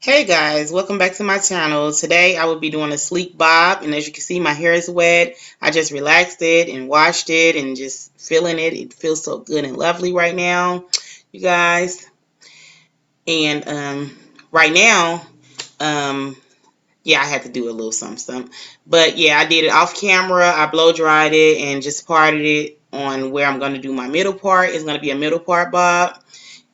Hey guys, welcome back to my channel. Today I will be doing a sleek bob, and as you can see my hair is wet. I just relaxed it and washed it and just feeling it. It feels so good and lovely right now, you guys. And right now, um, yeah, I had to do a little something. But yeah, I did it off camera. I blow dried it and just parted it on where I'm going to do my middle part. It's going to be a middle part bob.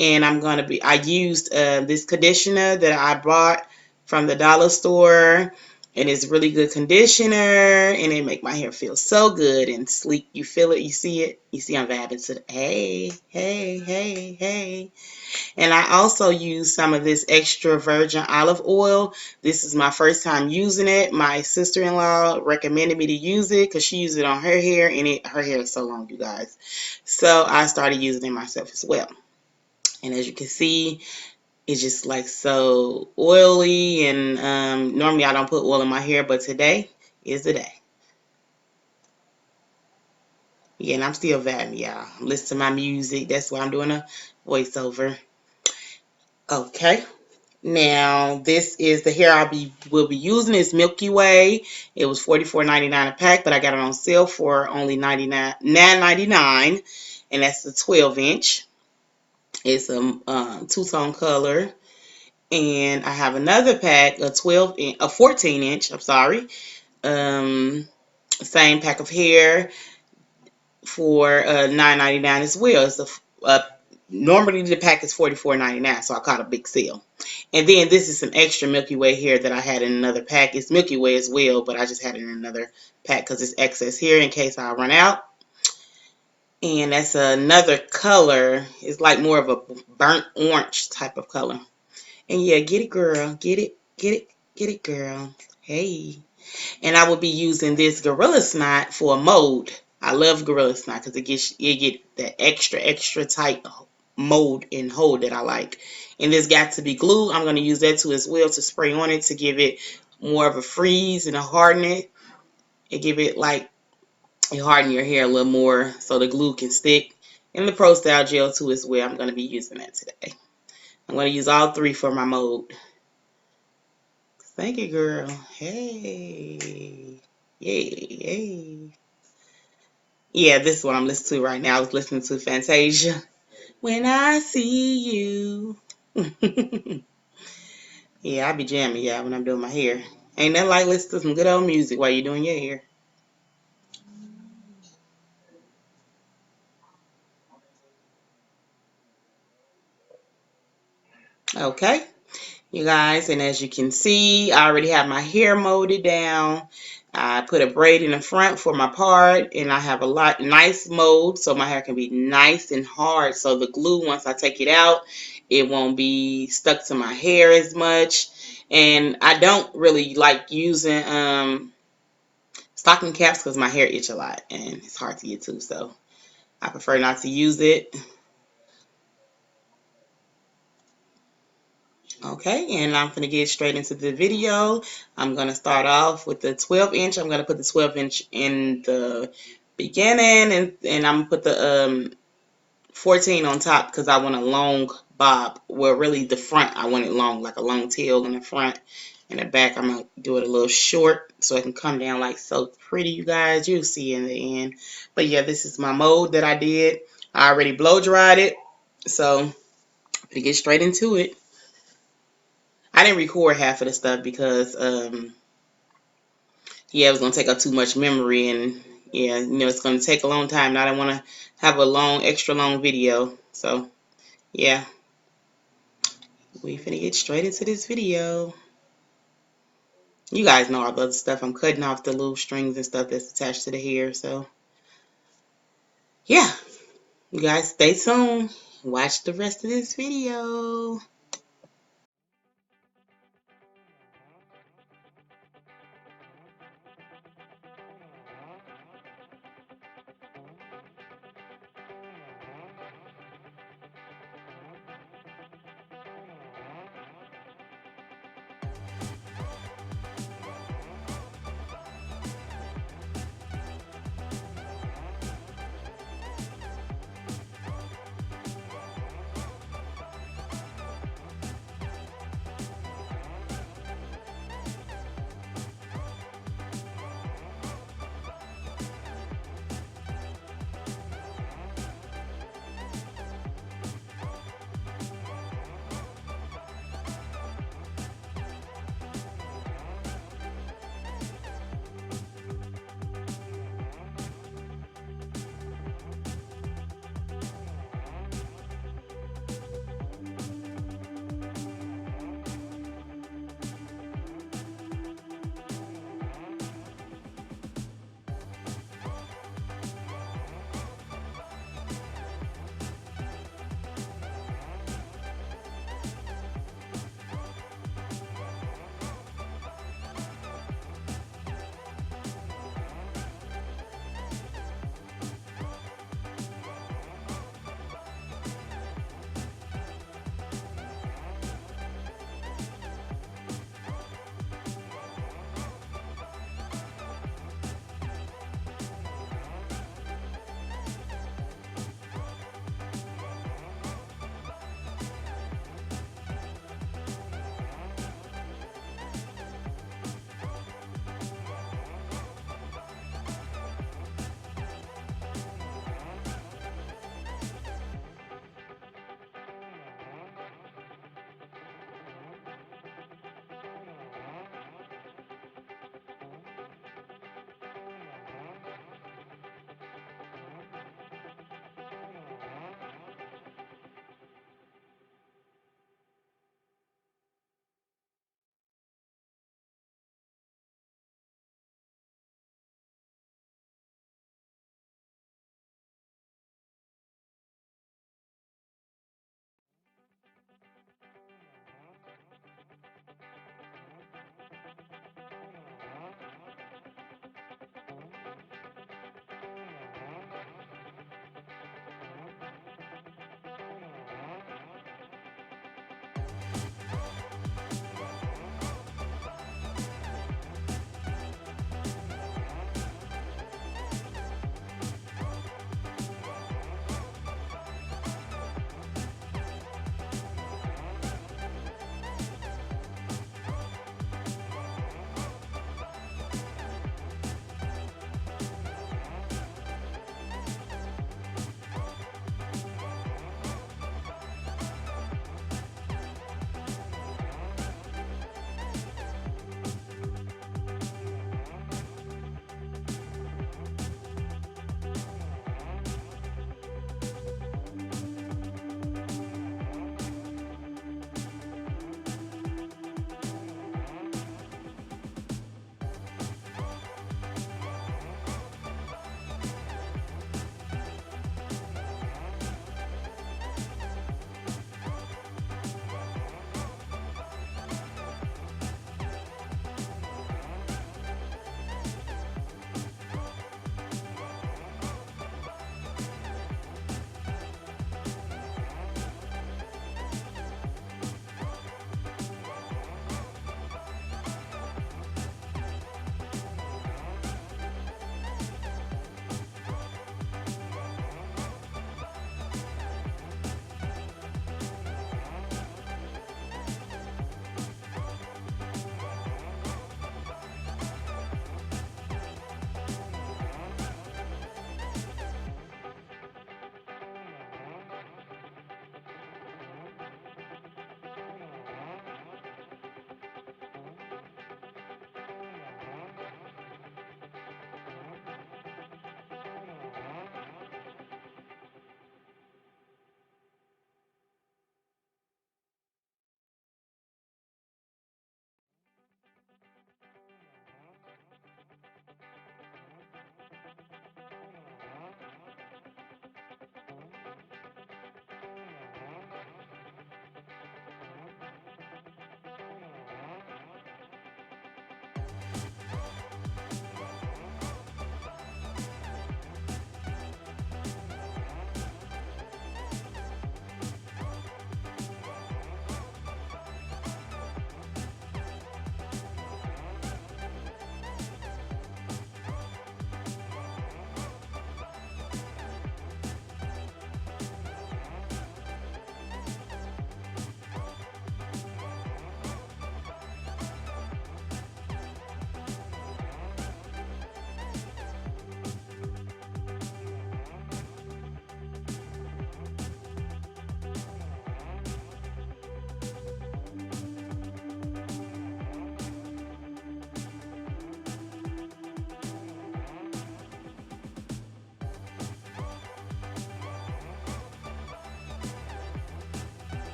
And I used this conditioner that I bought from the dollar store, and it's really good conditioner, and it make my hair feel so good and sleek. You feel it, you see it, you see I'm vabbing to the hey, hey, hey, hey. And I also use some of this extra virgin olive oil. This is my first time using it. My sister-in-law recommended me to use it because she used it on her hair, and her hair is so long, you guys. So I started using it myself as well. And as you can see, it's just like so oily, and normally I don't put oil in my hair, but today is the day. Yeah, and I'm still vibing, y'all. Listen to my music. That's why I'm doing a voiceover. Okay. Now, this is the hair will be using. It's Milky Way. It was $44.99 a pack, but I got it on sale for only $9.99, and that's the 12-inch. It's a two-tone color. And I have another pack, a 14-inch, I'm sorry. Same pack of hair for $9.99 as well. Normally the pack is $44.99, so I caught a big sale. And then this is some extra Milky Way hair that I had in another pack. It's Milky Way as well, but I just had it in another pack because it's excess here in case I run out. And that's another color. It's like more of a burnt orange type of color. And yeah, get it, girl. Get it, get it, get it, girl. Hey. And I will be using this Gorilla Snot for a mold. I love Gorilla Snot because it get that extra tight mold and hold that I like. And this got to be glue. I'm going to use that too as well to spray on it to give it more of a freeze and a harden it. And give it like, you harden your hair a little more so the glue can stick. And the Pro Style Gel too as well. I'm going to be using that today. I'm going to use all three for my mold. Thank you, girl. Hey. Yay. Yay. Yeah, this is what I'm listening to right now. I was listening to Fantasia. When I see you. Yeah, I be jamming, yeah, when I'm doing my hair. Ain't nothing like listening to some good old music while you're doing your hair. Okay, you guys, and as you can see, I already have my hair molded down. I put a braid in the front for my part, and I have a nice mold so my hair can be nice and hard. So the glue, once I take it out, it won't be stuck to my hair as much. And I don't really like using stocking caps because my hair itch a lot and it's hard to get to. So I prefer not to use it. Okay, and I'm going to get straight into the video. I'm going to start off with the 12-inch. I'm going to put the 12-inch in the beginning, and I'm going to put the 14 on top because I want a long bob. Well, really the front, I want it long, like a long tail in the front. In the back, I'm going to do it a little short so it can come down like so pretty, you guys. You'll see in the end. But yeah, this is my mold that I did. I already blow dried it, so I'm going to get straight into it. I didn't record half of the stuff because, yeah, it was going to take up too much memory. And, yeah, you know, it's going to take a long time. Now I don't want to have a extra long video. So, yeah, we finna get straight into this video. You guys know all the other stuff. I'm cutting off the little strings and stuff that's attached to the hair. So, yeah, you guys stay tuned. Watch the rest of this video.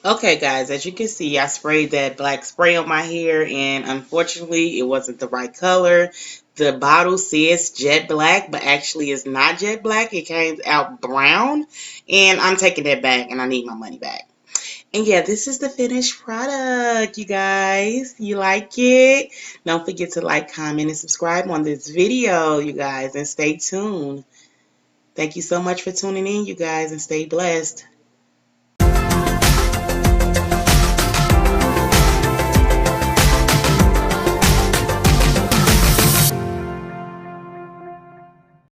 Okay, guys, as you can see, I sprayed that black spray on my hair, and unfortunately, it wasn't the right color. The bottle says jet black, but actually it's not jet black. It came out brown, and I'm taking that back, and I need my money back. And yeah, this is the finished product, you guys. You like it? Don't forget to like, comment, and subscribe on this video, you guys, and stay tuned. Thank you so much for tuning in, you guys, and stay blessed.